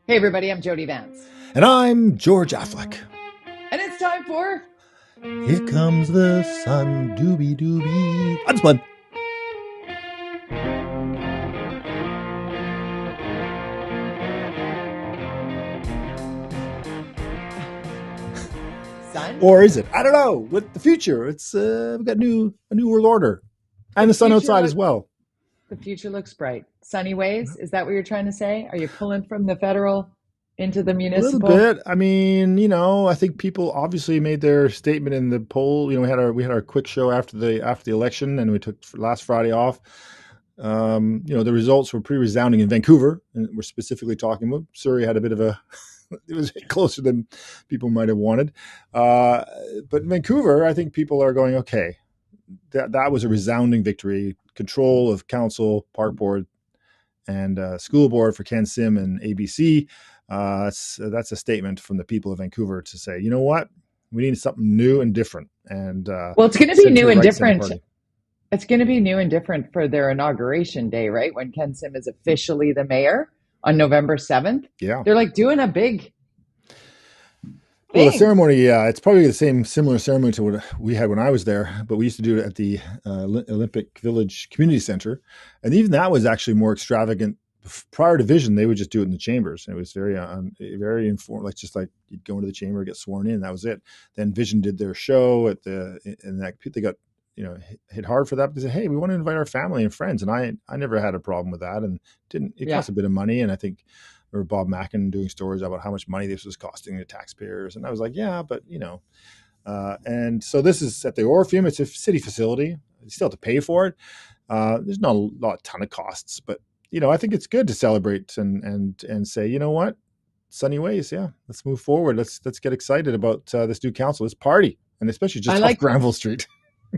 Hey everybody, I'm Jody Vance. And I'm George-Affleck. And it's time for... Here comes the sun, doobie doobie. UnSpun. Sun? Or is it? I don't know. With the future, it's we've got a new world order. And the sun outside as well. The future looks bright. Sunny ways? Is that what you're trying to say? Are you pulling from the federal into the municipal? A little bit. I mean, I think people obviously made their statement in the poll. We had our quick show after the election, and we took last Friday off. The results were pretty resounding in Vancouver, and we're specifically talking about Surrey had a bit of a it was closer than people might have wanted. But in Vancouver, I think people are going, okay, that was a resounding victory. Control of council, park board, and school board for Ken Sim and ABC. That's a statement from the people of Vancouver to say, you know what, we need something new and different. And well, it's going to be new and different. It's going to be new and different for their inauguration day, right? When Ken Sim is officially the mayor on November 7th. Yeah, they're like doing a big. Well, the ceremony, it's probably the similar ceremony to what we had when I was there, but we used to do it at the Olympic Village Community Center. And even that was actually more extravagant. Prior to Vision, they would just do it in the chambers. And it was very informal, like you'd go into the chamber, get sworn in, and that was it. Then Vision did their show they got, hit hard for that. They said, hey, we want to invite our family and friends. And I never had a problem with that. And it cost a bit of money. And I think or Bob Mackin doing stories about how much money this was costing the taxpayers. And I was like, yeah, but and so this is at the Orpheum. It's a city facility. You still have to pay for it. There's not a ton of costs, but I think it's good to celebrate and say, you know what, sunny ways. Yeah, let's move forward. Let's get excited about this new council, this party, and especially just off Granville Street.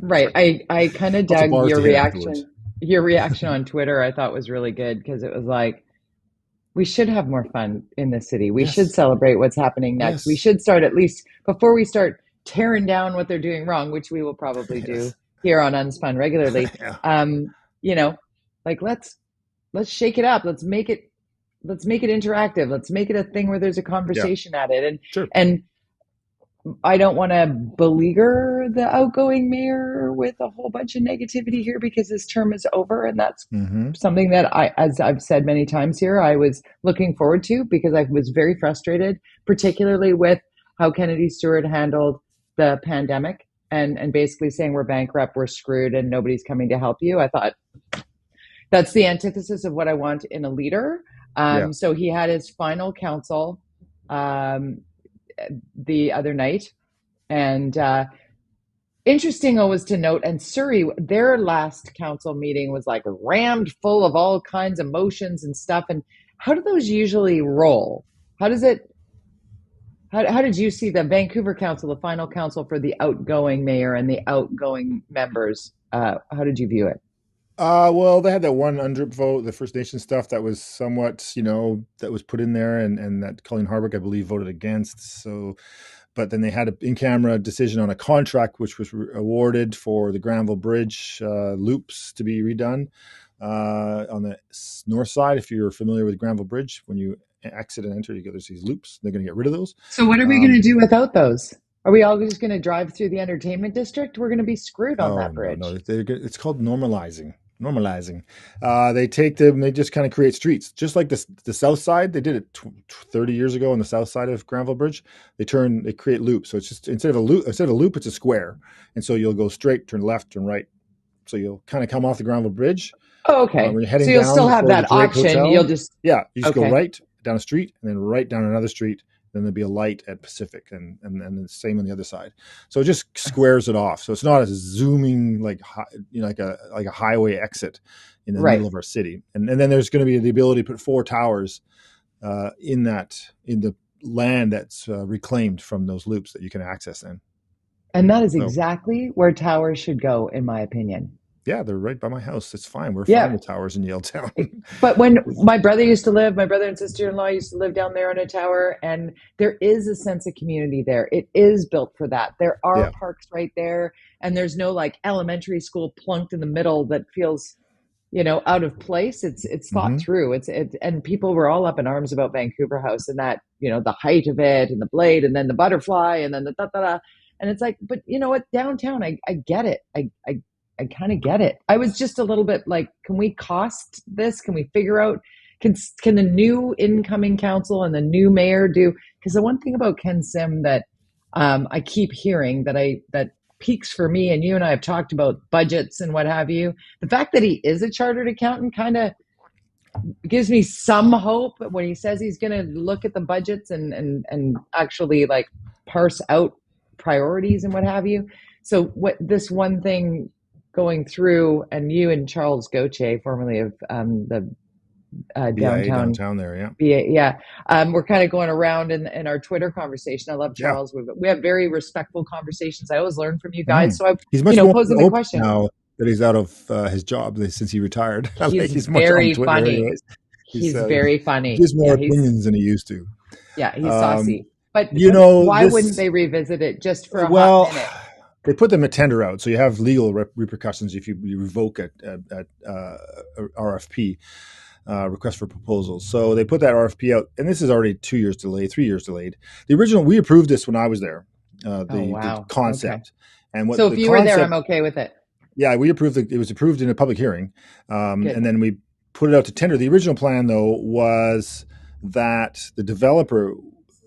Right. I kind of dug your reaction. Your reaction on Twitter, I thought was really good because it was like, we should have more fun in the city. We should celebrate what's happening next. We should start, at least before we start tearing down what they're doing wrong, which we will probably do here on UnSpun regularly. Let's shake it up. Let's make it interactive. Let's make it a thing where there's a conversation at it. And I don't want to beleaguer the outgoing mayor with a whole bunch of negativity here because his term is over. And that's something that as I've said many times here, I was looking forward to because I was very frustrated, particularly with how Kennedy-Stewart handled the pandemic and basically saying we're bankrupt, we're screwed, and nobody's coming to help you. I thought that's the antithesis of what I want in a leader. So he had his final council the other night, and interesting always to note, and Surrey, their last council meeting was like rammed full of all kinds of motions and stuff. And how do those usually roll? How did you see the Vancouver council, the final council for the outgoing mayor and the outgoing members? How did you view it? Well, they had that one UNDRIP vote, the First Nation stuff that was somewhat, that was put in there and that Colleen Harbuck, I believe, voted against. So, but then they had an in-camera decision on a contract, which was awarded for the Granville Bridge loops to be redone on the north side. If you're familiar with Granville Bridge, when you exit and enter, there's these loops. They're going to get rid of those. So what are we going to do without those? Are we all just going to drive through the entertainment district? We're going to be screwed on that bridge. No, it's called normalizing. They take them, they just kind of create streets, just like the south side. They did it 30 years ago on the south side of Granville Bridge. They create loops. So it's just instead of a loop, it's a square. And so you'll go straight, turn left, turn right. So you'll kind of come off the Granville Bridge. Oh, okay. When you're heading so you'll down still have that option. Hotel, you'll just you just go right down a street and then right down another street. Then there'll be a light at Pacific and the same on the other side. So it just squares it off. So it's not as zooming like a highway exit in the middle of our city. And then there's going to be the ability to put 4 towers in the land that's reclaimed from those loops that you can access then. And that is exactly where towers should go, in my opinion. Yeah, they're right by my house. It's fine. We're fine with towers in Yaletown. But when my brother and sister-in-law used to live down there on a tower, and there is a sense of community there. It is built for that. There are parks right there, and there's no like elementary school plunked in the middle that feels out of place. It's thought through. And people were all up in arms about Vancouver House and that, the height of it and the blade and then the butterfly and then the da-da-da. And it's like, but you know what, downtown, I get it. I kind of get it. I was just a little bit like, can we cost this? Can we figure out, can the new incoming council and the new mayor do? Because the one thing about Ken Sim that I keep hearing that peaks for me, and you and I have talked about budgets and what have you, the fact that he is a chartered accountant kind of gives me some hope when he says he's going to look at the budgets and actually like parse out priorities and what have you. So what this one thing going through, and you and Charles Gauthier, formerly of the downtown there, we're kind of going around in our Twitter conversation. I love Charles. We have very respectful conversations. I always learn from you guys. So he's much more posing the question now that he's out of his job since he retired. He's very funny. He's very funny. He has more opinions than he used to. Yeah, he's saucy. But why wouldn't they revisit it just for a hot minute? They put them a tender out, so you have legal repercussions if you revoke at RFP, request for proposals. So they put that RFP out, and this is already 3 years delayed. The original, we approved this when I was there, the concept. Okay. And so if you were there, I'm okay with it. Yeah, we approved it. It was approved in a public hearing, and then we put it out to tender. The original plan, though, was that the developer,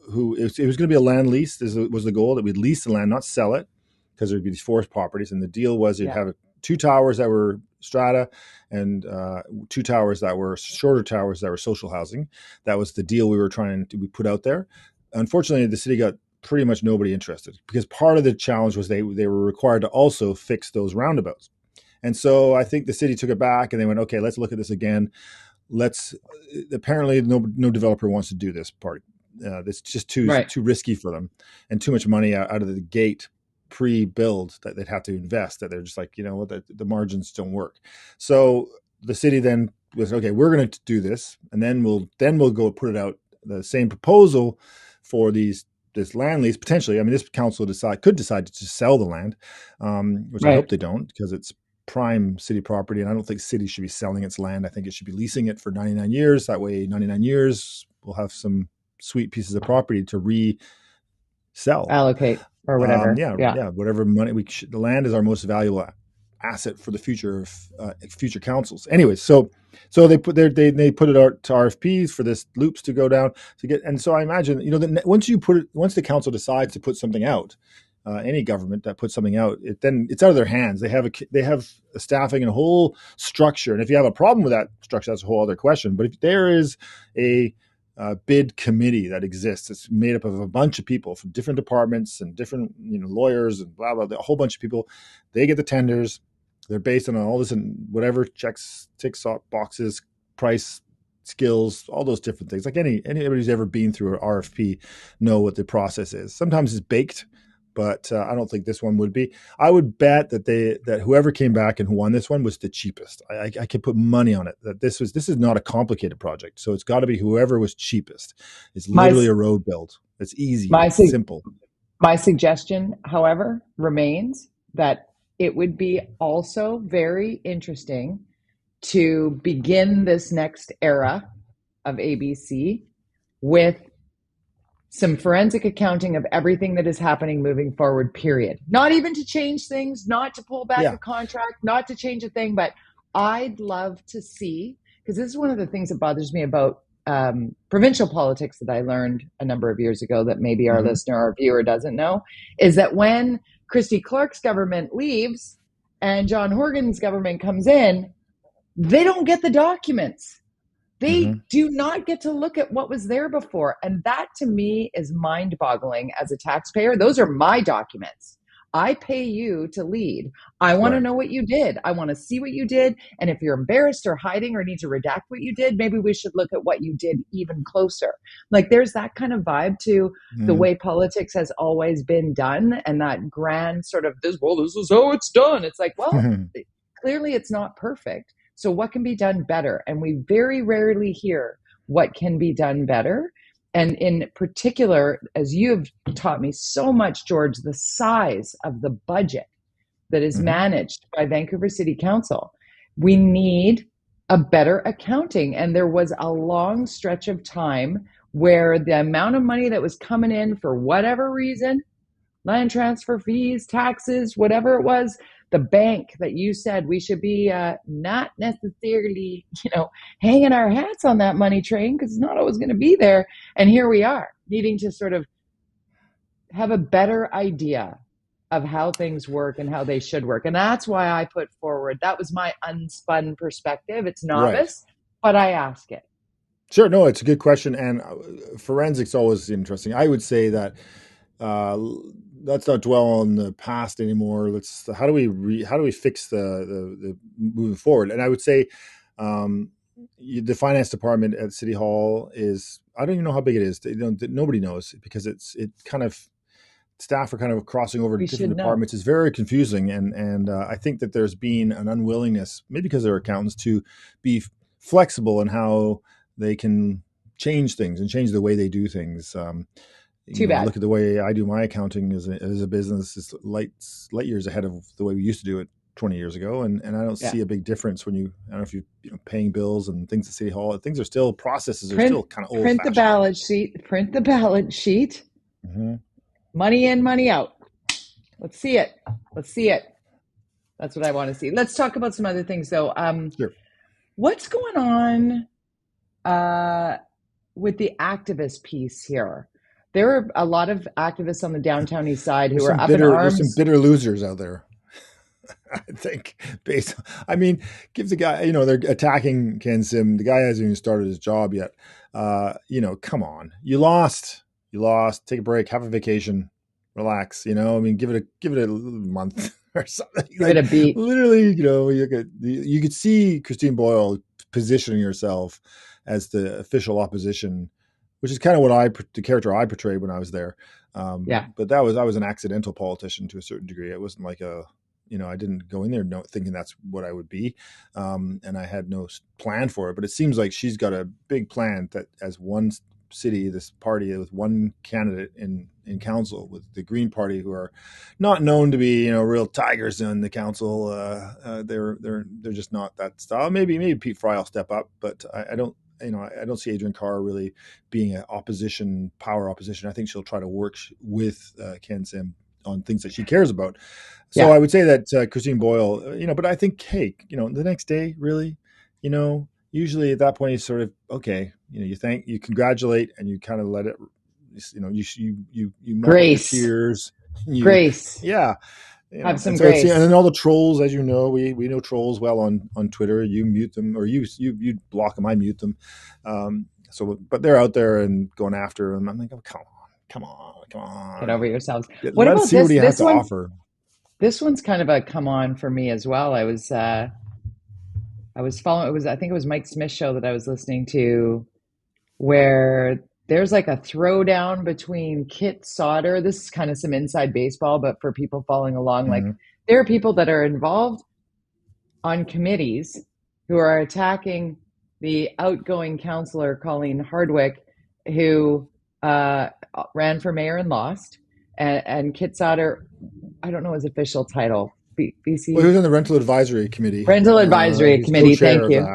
it was going to be a land lease. This was the goal, that we'd lease the land, not sell it, because there'd be these forest properties. And the deal was you'd have 2 towers that were strata and 2 towers that were shorter towers that were social housing. That was the deal we put out there. Unfortunately, the city got pretty much nobody interested, because part of the challenge was they were required to also fix those roundabouts. And so I think the city took it back and they went, okay, let's look at this again. Apparently no developer wants to do this part. It's just too risky for them, and too much money out of the gate pre-build that they'd have to invest, that they're just like, the margins don't work. So the city then was, okay, we're going to do this, and then we'll go put it out, the same proposal for this land lease potentially. I mean, this council could decide to just sell the land, which I hope they don't, because it's prime city property, and I don't think city should be selling its land. I think it should be leasing it for 99 years. That way, 99 years, we'll have some sweet pieces of property to resell, allocate, or whatever. Whatever money the land is our most valuable asset for the future of future councils. Anyways, so they put it out to RFPs for this loops to go down to get. And so I imagine, once the council decides to put something out, any government that puts something out, it's out of their hands. They have a staffing and a whole structure. And if you have a problem with that structure, that's a whole other question. But if there is a bid committee that exists, it's made up of a bunch of people from different departments and different lawyers and blah blah, a whole bunch of people. They get the tenders. They're based on all this and whatever ticks off boxes, price, skills, all those different things. Like anybody who's ever been through an RFP know what the process is. Sometimes it's baked, but I don't think this one would be. I would bet that whoever came back and who won this one was the cheapest. I could put money on it that this is not a complicated project. So it's got to be whoever was cheapest. It's literally a road build. It's easy. It's simple. My suggestion, however, remains that it would be also very interesting to begin this next era of ABC with some forensic accounting of everything that is happening moving forward, period. Not even to change things, not to pull back a contract, not to change a thing, but I'd love to see, because this is one of the things that bothers me about provincial politics that I learned a number of years ago that maybe our listener or viewer doesn't know, is that when Christy Clark's government leaves and John Horgan's government comes in, they don't get the documents. They do not get to look at what was there before. And that to me is mind-boggling as a taxpayer. Those are my documents. I pay you to lead. I want to know what you did. I want to see what you did. And if you're embarrassed or hiding or need to redact what you did, maybe we should look at what you did even clearer. Like there's that kind of vibe to the way politics has always been done. And that grand sort of this is how it's done. It's like, well, clearly it's not perfect. So what can be done better? And we very rarely hear what can be done better. And in particular, as you've taught me so much, George, the size of the budget that is managed by Vancouver City Council. We need a better accounting. And there was a long stretch of time where the amount of money that was coming in for whatever reason, land transfer fees, taxes, whatever it was, the bank that you said we should be not necessarily, hanging our hats on that money train because it's not always going to be there. And here we are needing to sort of have a better idea of how things work and how they should work. And that's why I put forward, that was my unspun perspective. It's novice, but I ask it. Sure. No, it's a good question. And forensics always interesting. I would say that let's not dwell on the past anymore. How do we fix the moving forward? And I would say the finance department at City Hall is, I don't even know how big it is. Nobody knows because staff are kind of crossing over to different departments. It's very confusing. And I think that there's been an unwillingness, maybe because they're accountants, to be flexible in how they can change things and change the way they do things. Too bad. Look at the way I do my accounting as a business is light years ahead of the way we used to do it 20 years ago. And I don't see a big difference when I don't know if you're paying bills and things at City Hall. Things are still, processes are still kind of old. Print the balance sheet. Mm-hmm. Money in, money out. Let's see it. That's what I want to see. Let's talk about some other things though. Sure. What's going on with the activist piece here? There are a lot of activists on the downtown east side who are up in arms. There's some bitter losers out there. I think give the guy, they're attacking Ken Sim. The guy hasn't even started his job yet. Come on. You lost, take a break, have a vacation, relax, give it a month or something. Give it a beat. Literally, you could see Christine Boyle positioning herself as the official opposition, which is kind of the character I portrayed when I was there. But I was an accidental politician to a certain degree. It wasn't like I didn't go in there thinking that's what I would be. And I had no plan for it, but it seems like she's got a big plan that as one city, this party with one candidate in council with the Green Party, who are not known to be, real tigers in the council. They're just not that style. Maybe Pete Fry will step up, but I don't see Adrienne Carr really being an power opposition. I think she'll try to work with Ken Sim on things that she cares about. So I would say that Christine Boyle, but I think, hey, the next day, really, usually at that point, it's sort of, okay, you congratulate and you kind of let it, you grace, tears, grace. Yeah. Have some grace. And then all the trolls, as you know, we know trolls well on Twitter. You mute them, or you block them. I mute them. But they're out there and going after them. I'm like, oh, come on. Get over yourselves. What about see what he has to offer. This one's kind of a come on for me as well. I was following. I think it was Mike Smith's show that I was listening to, where there's like a throwdown between Kit Sauter. This is kind of some inside baseball, but for people following along, like there are people that are involved on committees who are attacking the outgoing councillor, Colleen Hardwick, who ran for mayor and lost. And Kit Sauter, I don't know his official title. BC. Well, he was on the Rental Advisory Committee. Rental Advisory Committee. Thank you.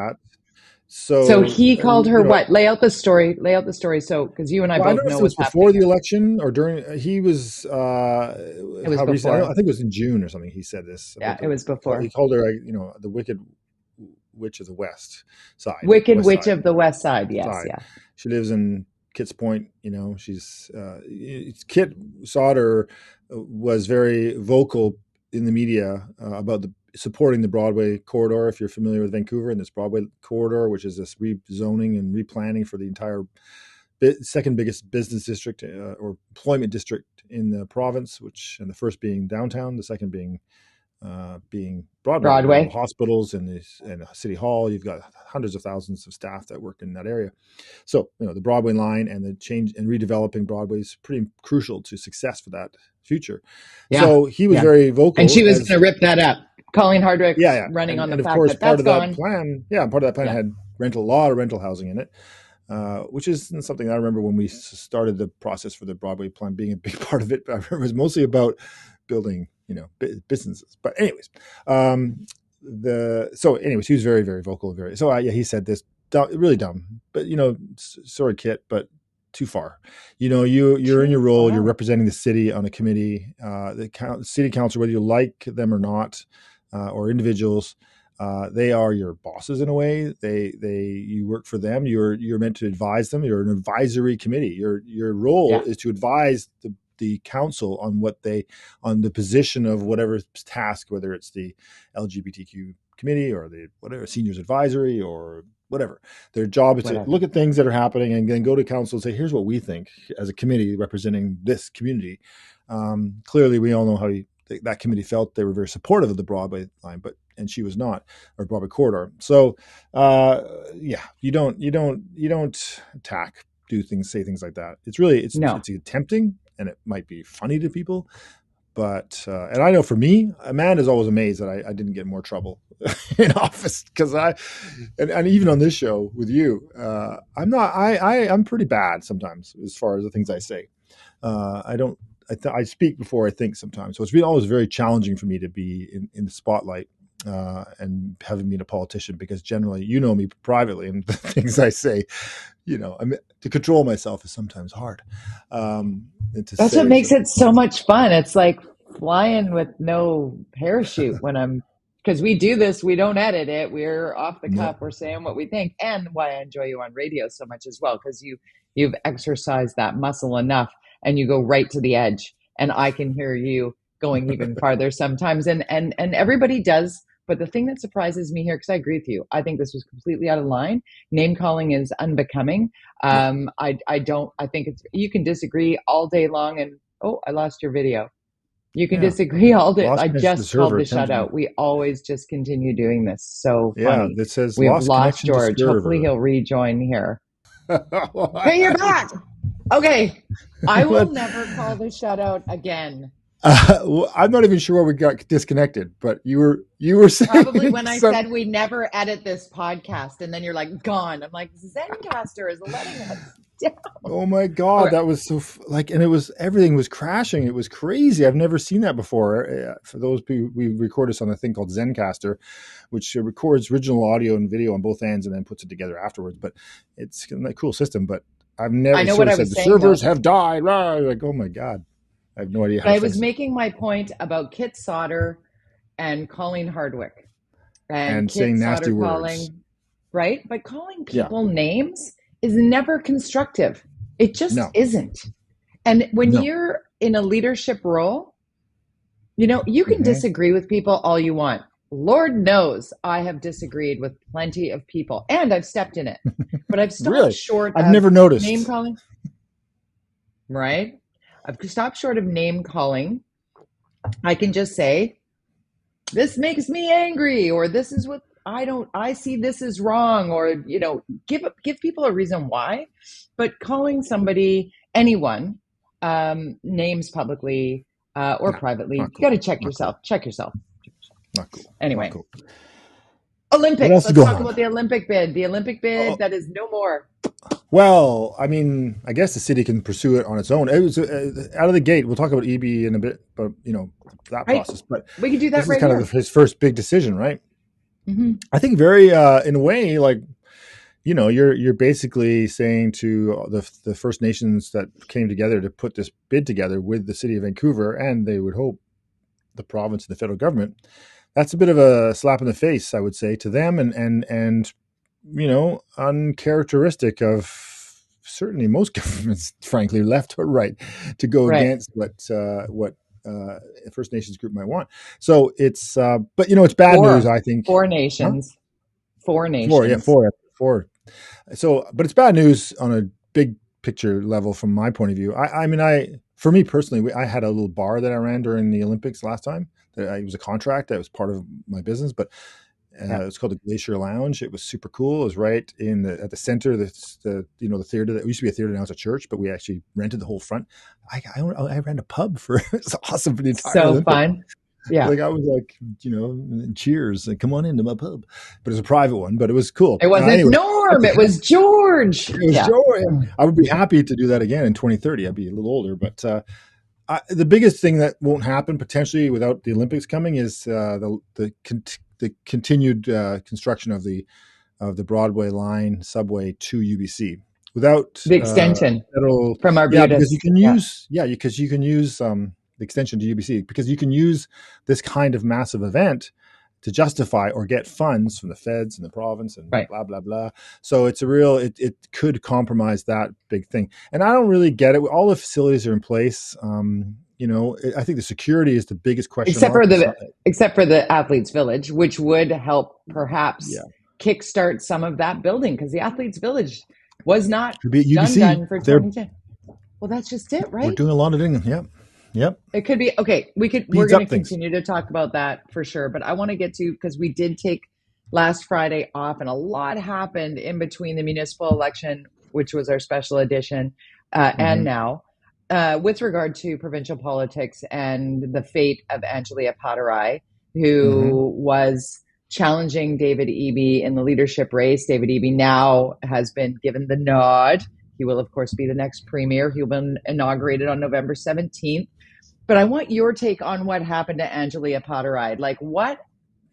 So he called her what? Lay out the story. So, because you and I both know it was before the election or during. He was. It was before. Recent, I think it was in June or something. He said this. Yeah, it was before. He called her, the Wicked Witch of the West Side. Wicked Witch of the West Side. Yes, yeah. She lives in Kit's Point. She's Kit Sauter was very vocal in the media about supporting the Broadway corridor. If you're familiar with Vancouver and this Broadway corridor, which is this rezoning and replanning for the entire second biggest business district or employment district in the province, and the first being downtown, the second being Broadway. Hospitals and City Hall. You've got hundreds of thousands of staff that work in that area. So, the Broadway line and the change and redeveloping Broadway is pretty crucial to success for that future. Yeah. So he was very vocal. And she was going to rip that up. Colleen Hardwick running on the fact that that's gone. Part of that plan had a lot of rental housing in it, which is something I remember when we started the process for the Broadway plan being a big part of it. But I remember it was mostly about building, businesses. But anyways, so anyways, he was very, very vocal. He said this, really dumb, but, sorry, Kit, but too far. You're in your role, you're representing the city on a committee, the city council, whether you like them or not, or individuals, they are your bosses in a way. You work for them. You're meant to advise them. You're an advisory committee. Your role is to advise the council on the position of whatever task, whether it's the LGBTQ committee or the whatever seniors advisory or whatever. Their job is to look at things that are happening and then go to council and say, here's what we think as a committee representing this community. Clearly, we all know how that committee felt. They were very supportive of the Broadway line, and she was not, or Broadway corridor. So, you don't attack, say things like that. It's really, it's tempting, and it might be funny to people. But, and I know for me, Amanda's always amazed that I didn't get more trouble in office, because and even on this show with you, I'm pretty bad sometimes as far as the things I say. I speak before I think sometimes. So it's been always very challenging for me to be in the spotlight, and having been a politician, because generally, me privately, and the things I say, to control myself is sometimes hard. That's what makes it so much fun. It's like flying with no parachute because we do this, we don't edit it. We're off the cuff. We're saying what we think, and why I enjoy you on radio so much as well, because you've exercised that muscle enough, and you go right to the edge, and I can hear you going even farther sometimes, and everybody does. But the thing that surprises me here, because I agree with you, I think this was completely out of line. Name calling is unbecoming. I think you can disagree all day long, and I lost your video. You can disagree all day. I just called the shutout. We always just continue doing this. So funny. That says we've lost George. Hopefully he'll rejoin here. Hey, you're back. Okay. I will never call the shutout again. I'm not even sure where we got disconnected, but you were saying probably when I said we never edit this podcast, and then you're like gone. I'm like, Zencaster is letting us down. Oh my God, that was so and everything was crashing. It was crazy. I've never seen that before. For those people, we record this on a thing called Zencaster, which records original audio and video on both ends and then puts it together afterwards. But it's a cool system. But I've never said the servers have died. Like, oh my God. I have no idea how I was making my point about Kit Sauter and Colleen Hardwick. And saying nasty words. Right? But calling people names is never constructive. It just isn't. And when you're in a leadership role, you can disagree with people all you want. Lord knows I have disagreed with plenty of people, and I've stepped in it. But I've stopped short of never noticed. Name calling. Right? I've stopped short of name calling. I can just say, this makes me angry, or this is what I see this is wrong, or, give people a reason why. But calling somebody, anyone, names publicly or privately, you got to check yourself. Check yourself. Not cool. Anyway. Not cool. Olympics. Let's talk about the Olympic bid. The Olympic bid that is no more. Well, I mean, I guess the city can pursue it on its own. It was out of the gate. We'll talk about EB in a bit, but that process. But we can do that. This is kind of his first big decision, right? Mm-hmm. I think very, in a way, like you're basically saying to the First Nations that came together to put this bid together with the city of Vancouver, and they would hope the province and the federal government. That's a bit of a slap in the face, I would say, to them, and uncharacteristic of certainly most governments, frankly, left or right, to go against what First Nations group might want. So it's, but it's bad news, I think. Four nations. Four. So, but it's bad news on a big picture level from my point of view. For me personally, I had a little bar that I ran during the Olympics last time. It was a contract that was part of my business, but it's called the Glacier Lounge. It was super cool. It was right at the center. The theater that used to be a theater, now it's a church, but we actually rented the whole front. I ran a pub for it's awesome for the entire Olympics. Fun. Yeah, I was like, cheers, come on into my pub. But it was a private one, but it was cool. It wasn't Norm. It was George. It was George. I would be happy to do that again in 2030. I'd be a little older, but. The biggest thing that won't happen potentially without the Olympics coming is the the continued construction of the Broadway line subway to UBC without the extension federal, from Arbutus. Because you can use because you can use the extension to UBC, because you can use this kind of massive event to justify or get funds from the feds and the province and blah, blah, blah. So it's it could compromise that big thing. And I don't really get it. All the facilities are in place. I think the security is the biggest question. Except for the Athletes Village, which would help perhaps kickstart some of that building, because the Athletes Village was not done for 2010. Well, that's just it, right? We're doing a lot of things. Yep. It could be okay. We're going to continue to talk about that for sure, but I want to get to, because we did take last Friday off, and a lot happened in between the municipal election, which was our special edition, and now with regard to provincial politics and the fate of Angelia Padarai, who was challenging David Eby in the leadership race. David Eby now has been given the nod. He will, of course, be the next premier. He'll be inaugurated on November 17th. But I want your take on what happened to Angelia Padarai. Like, what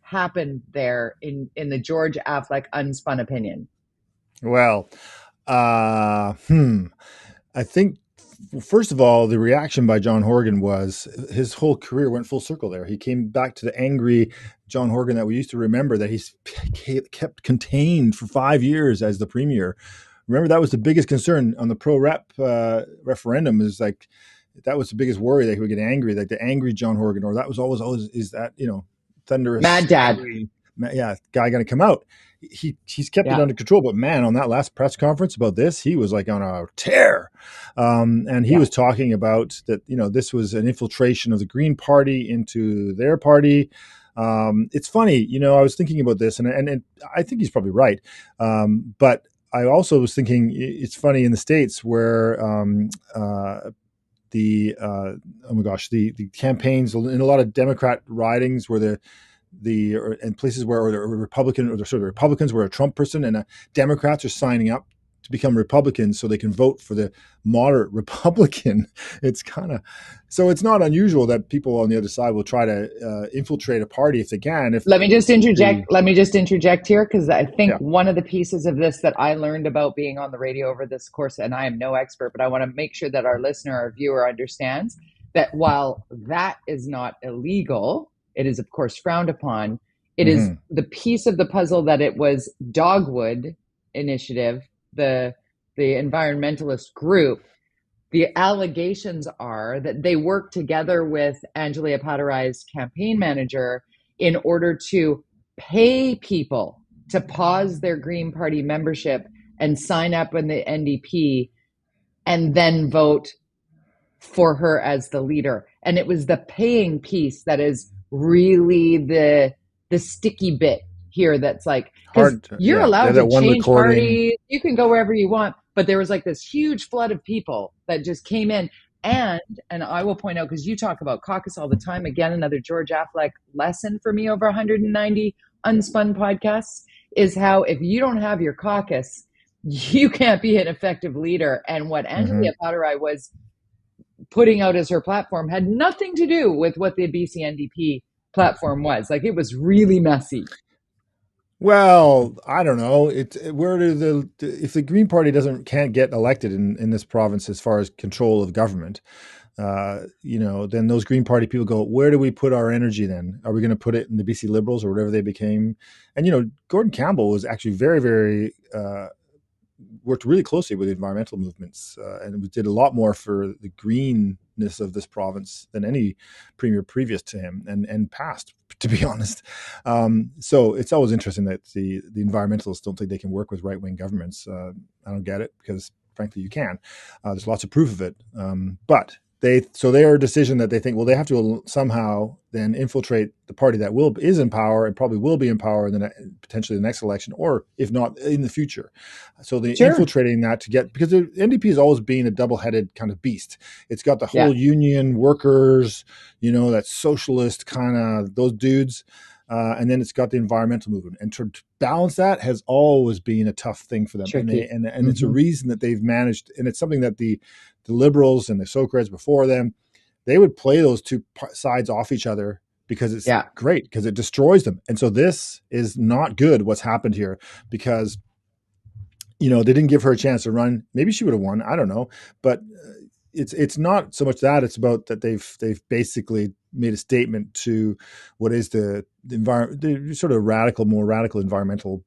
happened there in the George-Affleck unspun opinion? Well, I think, first of all, the reaction by John Horgan was his whole career went full circle there. He came back to the angry John Horgan that we used to remember, that he's kept contained for 5 years as the premier. Remember, that was the biggest concern on the pro-rep referendum, is like, that was the biggest worry, that he would get angry, like the angry John Horgan, or that was always is that, thunderous mad dad, guy going to come out. He's kept it under control, but man, on that last press conference about this, he was like on a tear, and he was talking about that. This was an infiltration of the Green Party into their party. It's funny, I was thinking about this, and I think he's probably right, but I also was thinking it's funny in the States where the campaigns in a lot of Democrat ridings where and places where the Republicans were a Trump person, and Democrats are signing up to become Republicans so they can vote for the moderate Republican. It's not unusual that people on the other side will try to infiltrate a party if they can. Let me just interject here, because I think one of the pieces of this that I learned about being on the radio over this course, and I am no expert, but I want to make sure that our listener, our viewer understands that while that is not illegal, it is of course frowned upon. It is the piece of the puzzle that it was Dogwood Initiative, the environmentalist group. The allegations are that they worked together with Angelia Padarai's campaign manager in order to pay people to pause their Green Party membership and sign up in the NDP and then vote for her as the leader. And it was the paying piece that is really the sticky bit here. That's like, hard. You're allowed to change parties. You can go wherever you want. But there was like this huge flood of people that just came in. And I will point out, because you talk about caucus all the time, again, another George Affleck lesson for me over 190 unspun podcasts, is how if you don't have your caucus, you can't be an effective leader. And what Angelia Padarai was putting out as her platform had nothing to do with what the BC NDP platform was. Like, it was really messy. Well, I don't know. If the Green Party can't get elected in this province as far as control of government, then those Green Party people go, where do we put our energy then? Are we going to put it in the BC Liberals or whatever they became? And, Gordon Campbell was actually very, very, worked really closely with the environmental movements and did a lot more for the greenness of this province than any premier previous to him and past, to be honest. So it's always interesting that the environmentalists don't think they can work with right-wing governments. I don't get it, because frankly you can. There's lots of proof of it. But their decision that they think, well, they have to somehow then infiltrate the party that is in power and probably will be in power in potentially the next election, or if not in the future. So they're infiltrating that to get, because the NDP has always been a double-headed kind of beast. It's got the whole union workers, that socialist kind of those dudes. And then it's got the environmental movement, and to balance that has always been a tough thing for them. And it's a reason that they've managed, and it's something that the Liberals and the Socreds before them, they would play those two sides off each other because it's great, because it destroys them. And so this is not good, what's happened here, because, they didn't give her a chance to run. Maybe she would have won. I don't know. But it's not so much that, it's about that they've basically made a statement to what is the environment, the sort of more radical environmental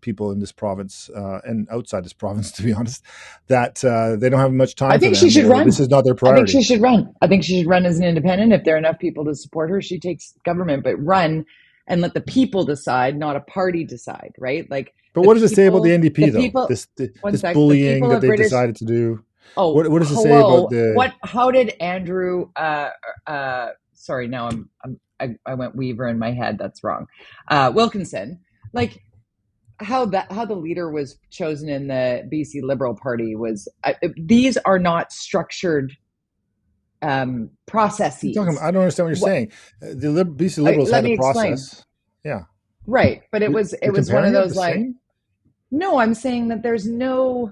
people in this province and outside this province, to be honest, that they don't have much time. I think she should run. This is not their priority. I think she should run. I think she should run as an independent. If there are enough people to support her, she takes government, but run and let the people decide, not a party decide, right? Like, but what does it say about the NDP though? This bullying that they've decided to do. Oh, what does it say about the? How did Andrew? Sorry, now I went Weaver in my head. That's wrong. Wilkinson, like. How the leader was chosen in the BC Liberal Party was these are not structured processes. I don't understand what you're saying. The BC Liberals had a process. Explain. Yeah. Right, but it was one of those like same? No, I'm saying that there's no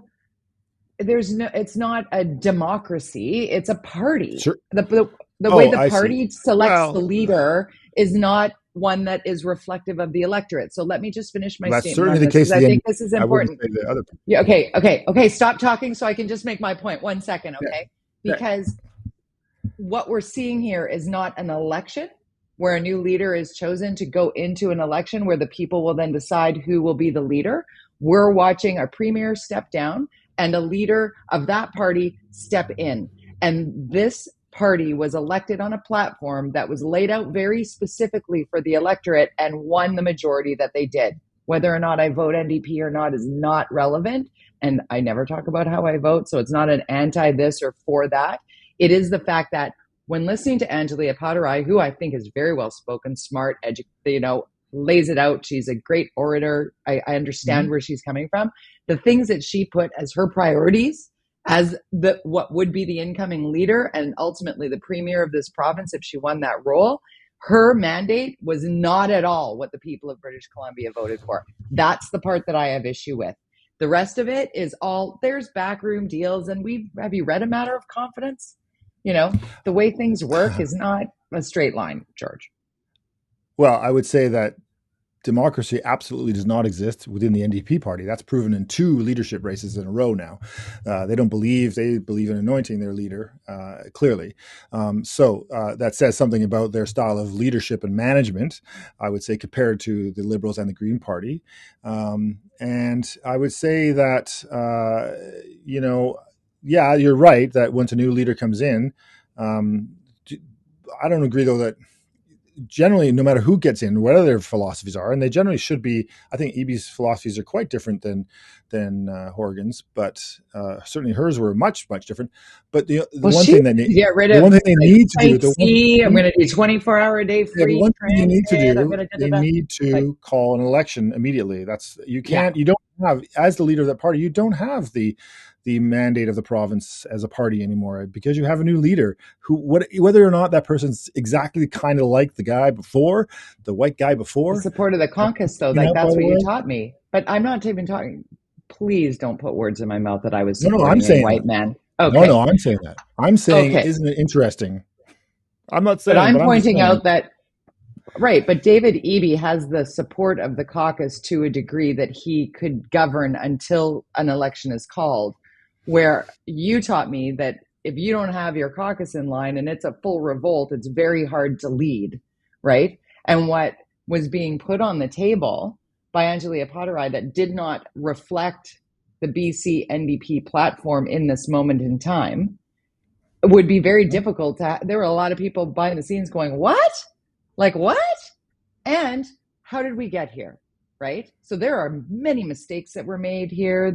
it's not a democracy, it's a party. Sure. The way the party selects the leader is not one that is reflective of the electorate. So let me just finish my statement. That's certainly the case. I think this is important. Yeah, okay. Stop talking so I can just make my point. 1 second, okay? Yeah. Because what we're seeing here is not an election where a new leader is chosen to go into an election where the people will then decide who will be the leader. We're watching a premier step down and a leader of that party step in. And this party was elected on a platform that was laid out very specifically for the electorate and won the majority that they did. Whether or not I vote NDP or not is not relevant. And I never talk about how I vote, so it's not an anti this or for that. It is the fact that when listening to Angelia Padarai, who I think is very well spoken, smart, lays it out. She's a great orator. I understand where she's coming from. The things that she put as her priorities as what would be the incoming leader and ultimately the premier of this province if she won that role, her mandate was not at all what the people of British Columbia voted for. That's the part that I have issue with. The rest of it is all, there's backroom deals, and have you read A Matter of Confidence? The way things work is not a straight line, George. Well, I would say that democracy absolutely does not exist within the NDP party. That's proven in 2 leadership races in a row now. They believe in anointing their leader, clearly. So that says something about their style of leadership and management, I would say, compared to the Liberals and the Green Party. And I would say that, you're right that once a new leader comes in, I don't agree, though, that generally, no matter who gets in, whatever their philosophies are, and they generally should be, I think EB's philosophies are quite different than Horgan's, but certainly hers were much, much different. But the one thing that they need to do, I'm going to do 24-hour a day free. The one thing they need to do, they need to call an election immediately. You don't have, as the leader of that party, you don't have the mandate of the province as a party anymore, because you have a new leader who, whether or not that person's exactly kind of like the guy before, the white guy before. The support of the caucus, though, that's what you taught me. But I'm not even talking. Please don't put words in my mouth that I was supporting I'm saying a white man. Okay. No, I'm saying that. I'm saying, isn't it interesting? I'm not saying. But I'm pointing out that. Right, but David Eby has the support of the caucus to a degree that he could govern until an election is called, where you taught me that if you don't have your caucus in line and it's a full revolt, it's very hard to lead, right? And what was being put on the table by Angelia Padarai that did not reflect the BC NDP platform in this moment in time would be very difficult there were a lot of people behind the scenes going, what? Like what? And how did we get here? Right? So there are many mistakes that were made here.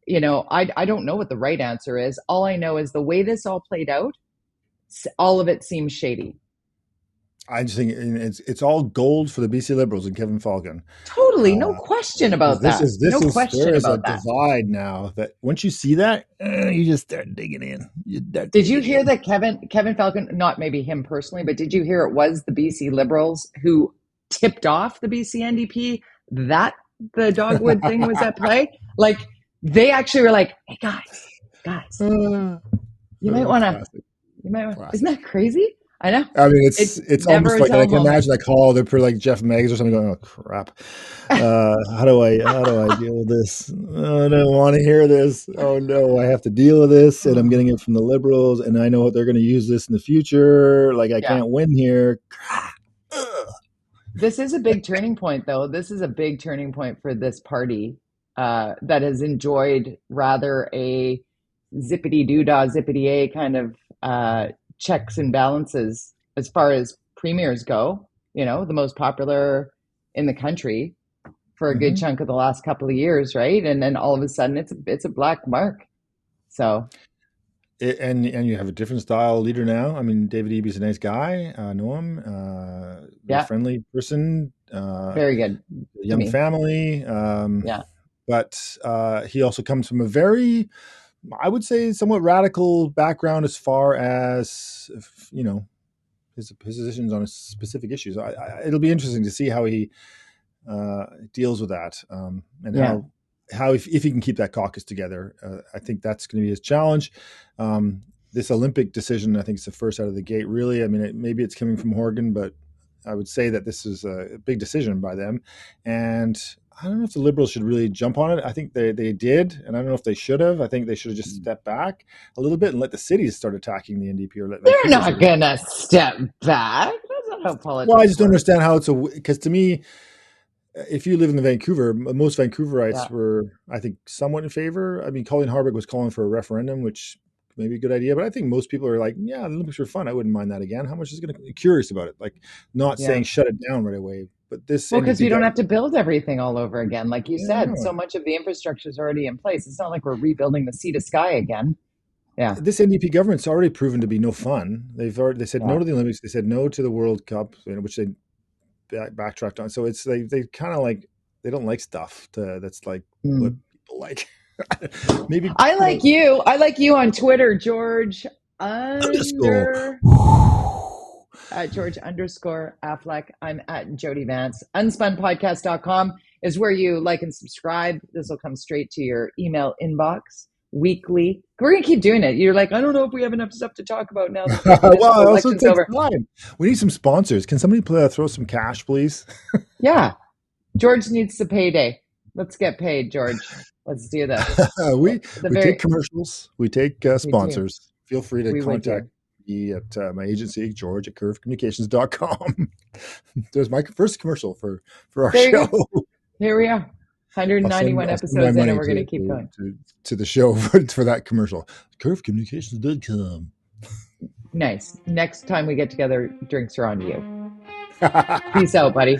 I don't know what the right answer is. All I know is the way this all played out, all of it seems shady. I just think it's all gold for the BC Liberals and Kevin Falcon. Totally, no question about that. There is a divide now that once you see that, you just start digging in. Did you hear that Kevin Falcon, not maybe him personally, but did you hear it was the BC Liberals who tipped off the BC NDP that the Dogwood thing was at play? Like, they actually were like, hey, guys, you might want to, isn't that crazy? I know. I mean, It it's never almost a like I dull can moment. imagine I call they're for like Jeff Meggs or something going, oh crap. How do I deal with this? Oh, I don't want to hear this. Oh no, I have to deal with this, and I'm getting it from the Liberals, and I know what they're going to use this in the future. Like I Yeah. can't win here. This is a big turning point, though. This is a big turning point for this party that has enjoyed rather a zippity doo-dah, zippity a kind of checks and balances as far as premiers go. You know, the most popular in the country for a good chunk of the last couple of years, right? And then all of a sudden, it's a black mark. So. And you have a different style leader now. I mean, David Eby's a nice guy. I know him. Very friendly person. Very good. Young family. Yeah. But he also comes from a very, I would say, somewhat radical background as far as, you know, his positions on specific issues. It'll be interesting to see how he deals with that, and how if he can keep that caucus together. I think that's going to be his challenge. This Olympic decision, I think, is the first out of the gate. Really, I mean, maybe it's coming from Horgan, but I would say that this is a big decision by them. And I don't know if the Liberals should really jump on it. I think they did, and I don't know if they should have. I think they should have just stepped back a little bit and let the cities start attacking the NDP. Or let They're not going to step back. That's not how politics Well, I just don't work. understand how it's because to me, if you live in Vancouver, most Vancouverites were, I think, somewhat in favor. I mean, Colleen Harvick was calling for a referendum, which may be a good idea, but I think most people are like, yeah, the Olympics were fun. I wouldn't mind that again. How much is going to be curious about it? Like, not saying shut it down right away, but this. Well, because we don't have to build everything all over again. Like you said, no. So much of the infrastructure is already in place. It's not like we're rebuilding the sea to sky again. Yeah. This NDP government's already proven to be no fun. They said no to the Olympics. They said no to the World Cup, which they backtracked on. So it's they kind of like, they don't like stuff that's like what people like. Maybe I like you. I like you on Twitter, George George_Affleck. I'm at Jody Vance. UnSpunPodcast.com is where you like and subscribe. This will come straight to your email inbox weekly. We're gonna keep doing it. You're like, I don't know if we have enough stuff to talk about now. Well, it also takes time. We need some sponsors. Can somebody throw some cash, please? Yeah, George needs the payday. Let's get paid, George. Let's do this. we take commercials. We take sponsors. Feel free to contact me at my agency, George at curvecommunications.com. There's my first commercial for our show. Here we are. 191 episodes in, and we're going to keep going. To the show for that commercial. Curvecommunications.com. Nice. Next time we get together, drinks are on you. Peace out, buddy.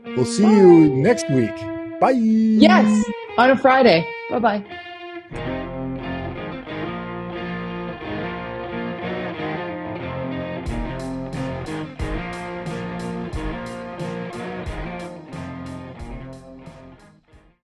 We'll see you next week. Bye. Yes, on a Friday. Bye-bye.